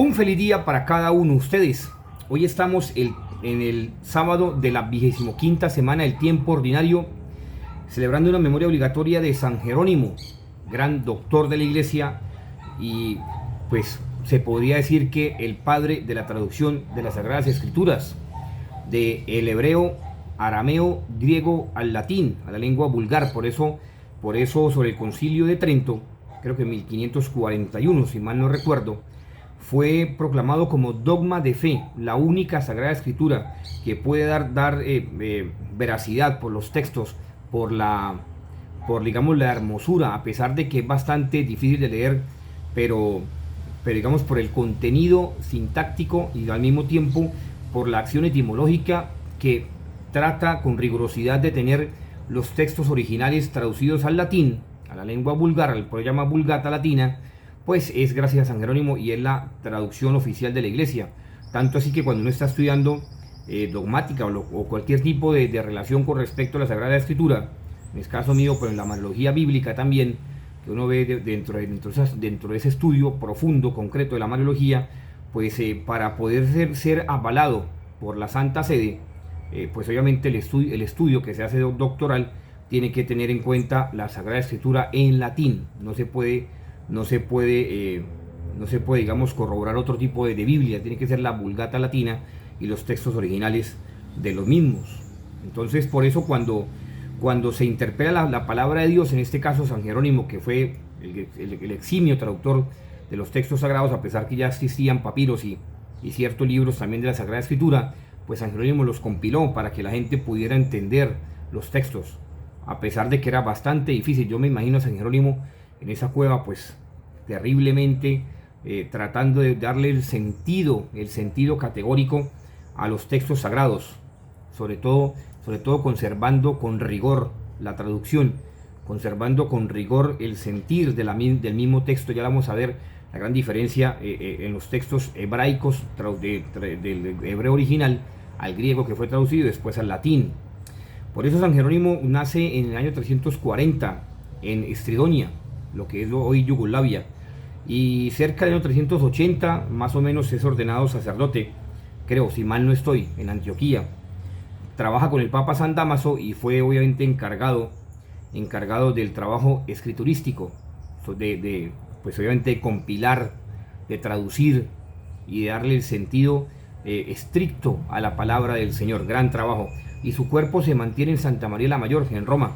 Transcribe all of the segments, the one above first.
Un feliz día para cada uno de ustedes. Hoy estamos en el sábado de la 25ª semana del tiempo ordinario, celebrando una memoria obligatoria de San Jerónimo, gran doctor de la iglesia y pues se podría decir que el padre de la traducción de las Sagradas Escrituras, del hebreo, arameo, griego al latín, a la lengua vulgar. Por eso sobre el Concilio de Trento, creo que en 1541, si mal no recuerdo, fue proclamado como dogma de fe, la única Sagrada Escritura que puede dar veracidad por los textos, por digamos la hermosura, a pesar de que es bastante difícil de leer, pero digamos por el contenido sintáctico y al mismo tiempo por la acción etimológica que trata con rigurosidad de tener los textos originales traducidos al latín, a la lengua vulgar, al que llama Vulgata Latina. Pues es gracias a San Jerónimo y es la traducción oficial de la iglesia. Tanto así que cuando uno está estudiando dogmática o cualquier tipo de relación con respecto a la Sagrada Escritura, en el caso mío, pero en la mariología bíblica también, que uno ve dentro de ese estudio profundo, concreto de la mariología, pues para poder ser avalado por la Santa Sede, pues obviamente el estudio que se hace doctoral tiene que tener en cuenta la Sagrada Escritura en latín. No se puede, digamos, corroborar otro tipo de Biblia, tiene que ser la Vulgata Latina y los textos originales de los mismos. Entonces, por eso cuando se interpreta la palabra de Dios, en este caso San Jerónimo, que fue el eximio traductor de los textos sagrados, a pesar que ya existían papiros y ciertos libros también de la Sagrada Escritura, pues San Jerónimo los compiló para que la gente pudiera entender los textos, a pesar de que era bastante difícil. Yo me imagino a San Jerónimo en esa cueva, pues terriblemente tratando de darle el sentido categórico a los textos sagrados, sobre todo conservando con rigor la traducción, conservando con rigor el sentir del mismo texto. Ya vamos a ver la gran diferencia en los textos hebraicos del hebreo original al griego que fue traducido y después al latín. Por eso San Jerónimo nace en el año 340 en Estridonia, lo que es hoy Yugoslavia, y cerca del año 380 más o menos es ordenado sacerdote, creo, si mal no estoy, en Antioquía. Trabaja con el Papa San Dámaso y fue obviamente encargado del trabajo escriturístico, pues obviamente de compilar, de traducir y de darle el sentido estricto a la palabra del Señor. Gran trabajo. Y su cuerpo se mantiene en Santa María la Mayor, en Roma,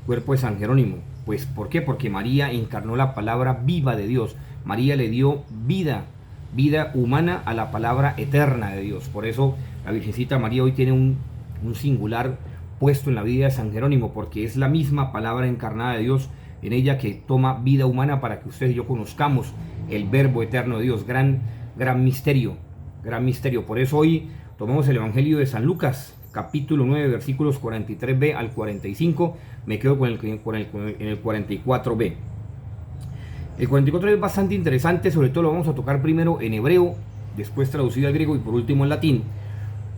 cuerpo de San Jerónimo. Pues ¿por qué? Porque María encarnó la palabra viva de Dios. María le dio vida humana a la palabra eterna de Dios. Por eso la Virgencita María hoy tiene un singular puesto en la vida de San Jerónimo, porque es la misma palabra encarnada de Dios en ella que toma vida humana para que usted y yo conozcamos el verbo eterno de Dios. Gran misterio. Por eso hoy tomamos el Evangelio de San Lucas, capítulo 9, versículos 43b al 45. Me quedo en el 44b. El 44b es bastante interesante, sobre todo lo vamos a tocar primero en hebreo, después traducido al griego y por último en latín.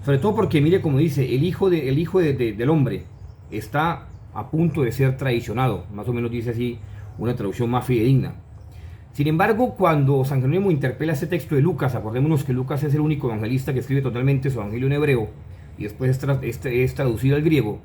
Sobre todo porque mire como dice, el hijo del hombre está a punto de ser traicionado, más o menos dice así una traducción más fidedigna. Sin embargo, cuando San Jerónimo interpela este texto de Lucas, acordémonos que Lucas es el único evangelista que escribe totalmente su evangelio en hebreo y después es traducido al griego,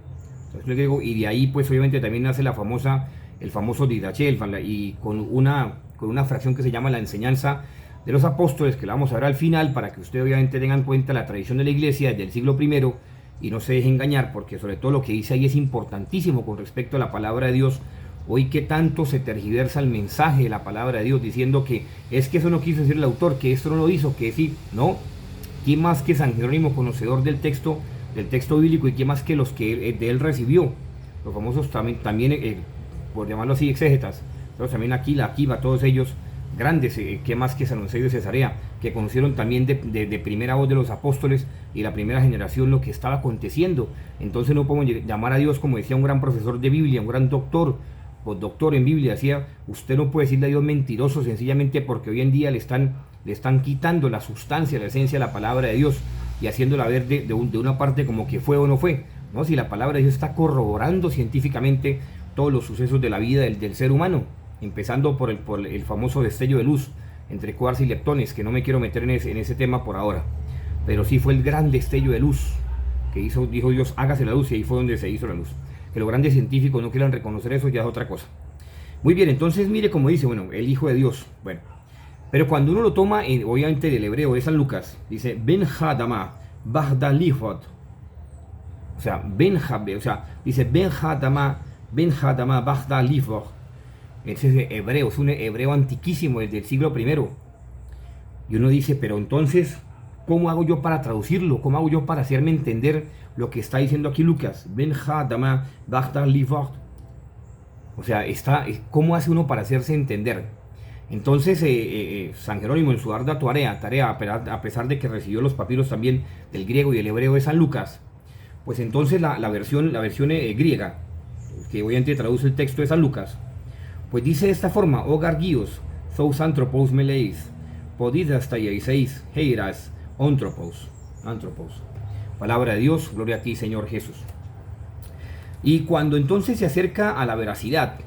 y de ahí pues obviamente también nace el famoso Didache, y con una fracción que se llama la enseñanza de los apóstoles, que la vamos a ver al final para que usted obviamente tenga en cuenta la tradición de la iglesia desde el siglo I y no se deje engañar, porque sobre todo lo que dice ahí es importantísimo con respecto a la palabra de Dios. Hoy que tanto se tergiversa el mensaje de la palabra de Dios diciendo que es que eso no quiso decir el autor, que esto no lo hizo, que sí, no. ¿Quién más que San Jerónimo, conocedor del texto bíblico, y quién más que los que de él recibió? Los famosos también por llamarlo así, exégetas, pero también Aquila, todos ellos grandes, ¿qué más que San Eusebio de Cesarea, que conocieron también de primera voz de los apóstoles y la primera generación lo que estaba aconteciendo? Entonces no podemos llamar a Dios, como decía un gran profesor de Biblia, un gran doctor en Biblia, decía, usted no puede decirle a Dios mentiroso sencillamente porque hoy en día le están quitando la sustancia, la esencia de la palabra de Dios y haciéndola ver de una parte como que fue o no fue, ¿no? Si la palabra de Dios está corroborando científicamente todos los sucesos de la vida del ser humano, empezando por el famoso destello de luz entre quarks y leptones, que no me quiero meter en ese tema por ahora. Pero sí fue el gran destello de luz que dijo Dios, hágase la luz, y ahí fue donde se hizo la luz. Que los grandes científicos no quieran reconocer eso ya es otra cosa. Muy bien, entonces mire como dice, bueno, el Hijo de Dios. Bueno, pero cuando uno lo toma, obviamente del hebreo de San Lucas, dice Ben Hadama Bagda Lifot. O sea, dice Ben Hadama Bagda Lifot. Ese es hebreo, es un hebreo antiquísimo desde el siglo I. Y uno dice, pero entonces, ¿cómo hago yo para traducirlo? ¿Cómo hago yo para hacerme entender lo que está diciendo aquí Lucas? Ben Hadama Bagda Lifot. O sea, ¿cómo hace uno para hacerse entender? Entonces, San Jerónimo en su ardua tarea, a pesar de que recibió los papiros también del griego y el hebreo de San Lucas, pues entonces la versión griega, que obviamente traduce el texto de San Lucas, pues dice de esta forma: Ogargios, sous anthropos meleis, podidas taiaiseis, heiras, anthropos. Palabra de Dios, gloria a ti, Señor Jesús. Y cuando entonces se acerca a la veracidad,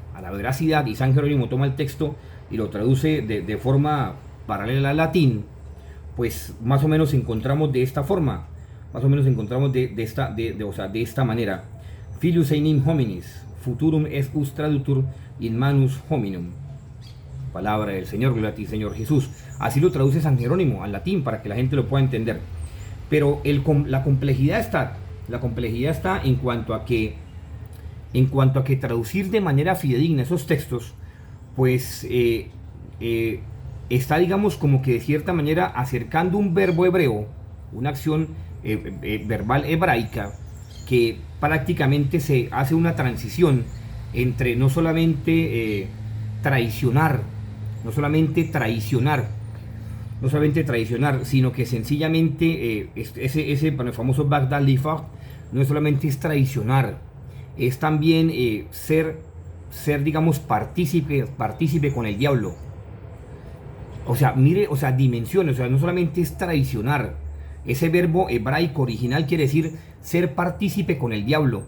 y San Jerónimo toma el texto y lo traduce de forma paralela al latín, pues más o menos encontramos de esta forma, de esta manera: Filius enim hominis, futurum est us traductur in manus hominum. Palabra del Señor, gloria a ti, Señor Jesús. Así lo traduce San Jerónimo al latín para que la gente lo pueda entender. Pero la complejidad está en cuanto a que traducir de manera fidedigna esos textos, pues está, digamos, como que de cierta manera acercando un verbo hebreo, una acción verbal hebraica, que prácticamente se hace una transición entre no solamente traicionar, sino que sencillamente ese famoso Bagdad Lifot no solamente es traicionar, es también ser, digamos, partícipe con el diablo. O sea, dimensiones, no solamente es traicionar. Ese verbo hebraico original quiere decir ser partícipe con el diablo.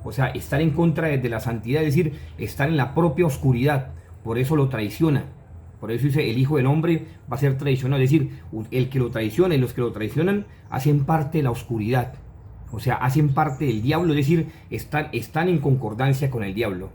O sea, estar en contra de la santidad, es decir, estar en la propia oscuridad. Por eso lo traiciona. Por eso dice, el Hijo del Hombre va a ser traicionado. Es decir, el que lo traiciona y los que lo traicionan hacen parte de la oscuridad. O sea, hacen parte del diablo, es decir, están en concordancia con el diablo.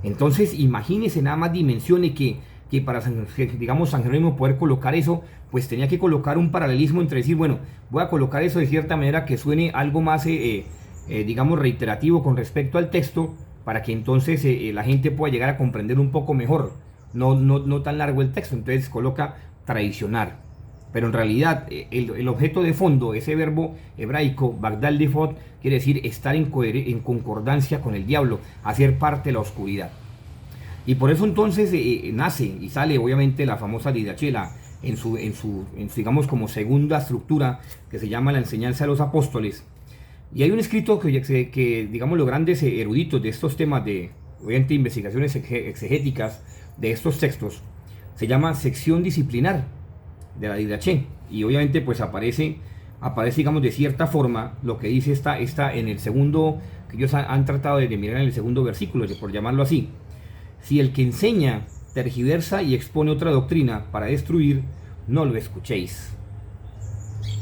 Entonces, imagínense nada más, dimensiones que para San Jerónimo poder colocar eso, pues tenía que colocar un paralelismo entre decir, bueno, voy a colocar eso de cierta manera que suene algo más, digamos, reiterativo con respecto al texto, para que entonces la gente pueda llegar a comprender un poco mejor, no tan largo el texto. Entonces coloca traicionar. Pero en realidad el objeto de fondo, ese verbo hebraico, Bagdad Lifot, quiere decir estar en concordancia con el diablo, hacer parte de la oscuridad. Y por eso entonces nace y sale obviamente la famosa Didache, en su digamos como segunda estructura, que se llama la enseñanza de los apóstoles. Y hay un escrito que digamos, los grandes eruditos de estos temas de, obviamente, investigaciones exegéticas de estos textos, se llama sección disciplinar de la Didache. Y obviamente pues aparece digamos de cierta forma lo que dice esta en el segundo, que ellos han tratado de mirar en el segundo versículo, por llamarlo así: si el que enseña tergiversa y expone otra doctrina para destruir, no lo escuchéis.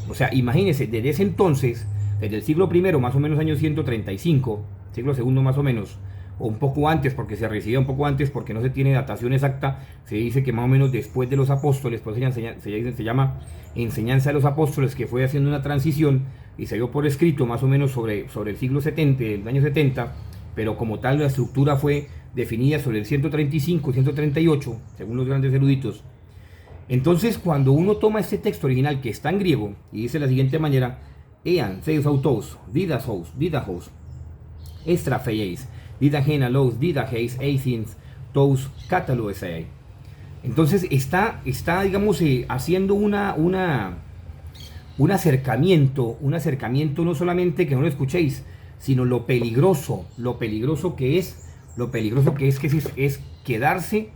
O sea, imagínense, desde ese entonces, desde el siglo I, más o menos año 135, siglo II más o menos, o un poco antes, porque se recibió un poco antes, porque no se tiene datación exacta, se dice que más o menos después de los apóstoles, pues se llama enseñanza de los apóstoles, que fue haciendo una transición y se dio por escrito más o menos sobre el siglo 70, el año 70, pero como tal la estructura fue definida sobre el 135 y 138, según los grandes eruditos. Entonces, cuando uno toma este texto original, que está en griego, y dice de la siguiente manera: Ean, seus autos, didahos, estrafeis, didagenalos, didageis, eithins, tous, cataloesei. Entonces está digamos, haciendo un acercamiento no solamente que no lo escuchéis, sino lo peligroso que es quedarse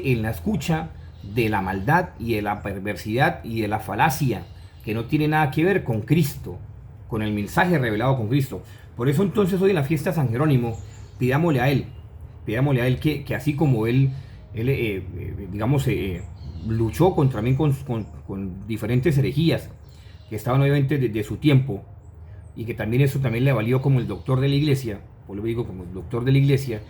en la escucha de la maldad y de la perversidad y de la falacia, que no tiene nada que ver con Cristo, con el mensaje revelado con Cristo. Por eso entonces hoy en la fiesta de San Jerónimo pidámosle a él que así como él Él, digamos, luchó también con diferentes herejías que estaban obviamente de su tiempo, y que también eso también le valió como el doctor de la iglesia, por lo digo como el doctor de la iglesia.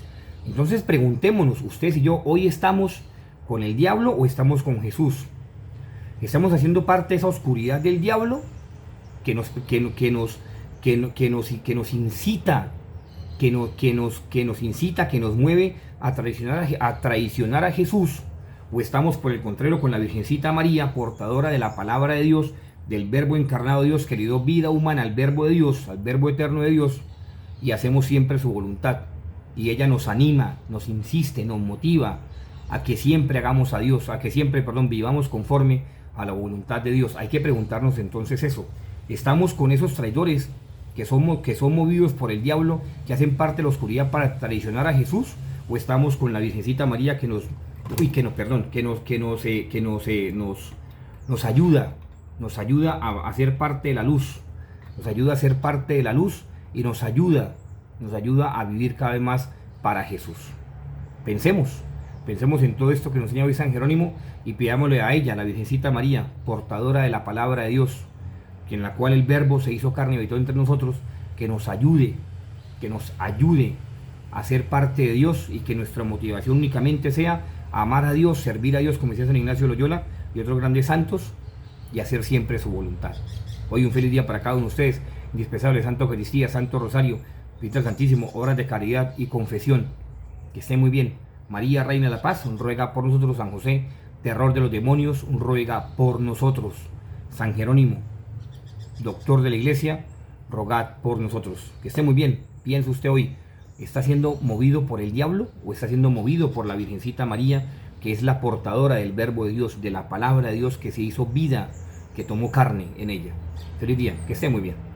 Entonces preguntémonos, ustedes y yo, ¿hoy estamos con el diablo o estamos con Jesús? ¿Estamos haciendo parte de esa oscuridad del diablo que nos incita, que nos mueve a traicionar a Jesús? ¿O estamos por el contrario con la Virgencita María, portadora de la palabra de Dios, del verbo encarnado de Dios, que le dio vida humana al verbo de Dios, al verbo eterno de Dios, y hacemos siempre su voluntad? Y ella nos anima, nos insiste, nos motiva a que siempre hagamos a Dios, a que siempre, vivamos conforme a la voluntad de Dios. Hay que preguntarnos entonces eso. ¿Estamos con esos traidores que son movidos por el diablo, que hacen parte de la oscuridad para traicionar a Jesús? ¿O estamos con la Virgencita María nos ayuda a ser parte de la luz, nos ayuda a ser parte de la luz y nos ayuda a vivir cada vez más para Jesús? Pensemos en todo esto que nos enseña hoy San Jerónimo y pidámosle a ella, la Virgencita María, portadora de la palabra de Dios, que en la cual el verbo se hizo carne y habitó entre nosotros, que nos ayude a ser parte de Dios, y que nuestra motivación únicamente sea amar a Dios, servir a Dios, como decía San Ignacio de Loyola y otros grandes santos, y hacer siempre su voluntad. Hoy un feliz día para cada uno de ustedes. Indispensable Santa Eucaristía, Santo Rosario, Cristo Santísimo, obras de caridad y confesión. Que esté muy bien. María, Reina de la Paz, ruega por nosotros. San José, terror de los demonios, ruega por nosotros. San Jerónimo, doctor de la iglesia, rogad por nosotros. Que esté muy bien. Piensa usted hoy, ¿está siendo movido por el diablo o está siendo movido por la Virgencita María, que es la portadora del verbo de Dios, de la palabra de Dios que se hizo vida, que tomó carne en ella? Feliz día, que esté muy bien.